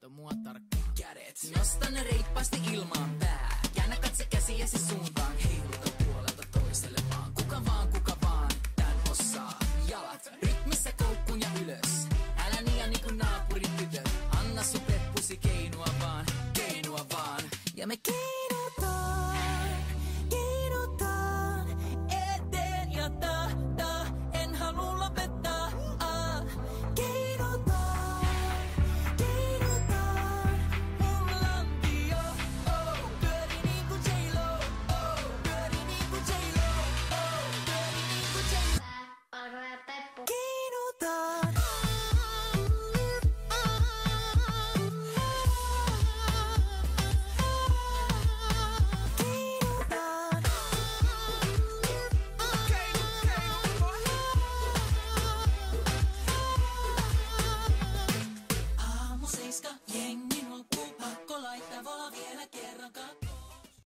Kato mua tarkkaan. Kädet, nosta ne reippaasti ilmaan pää. Käännä katse käsiäsi suuntaan. Heiluta puolelta toiselle vaan. Kuka vaan, tän osaa. Jalat, rytmissä koukkuun ja ylös. Älä niiä niinku naapurin tytöt. Anna sun peppusi keinua vaan. Ja me keinutaan eteen ja en halua lopettaa. Keinutaan, mun lantio, pyöri niinku J-Lo, pyöri niinku J-Lo, pyöri niinku J-Lo. Alko ja Peppu. Keinutaan. Aamu 7, jengi nukkuu, pakko laittaa vola vielä kerran.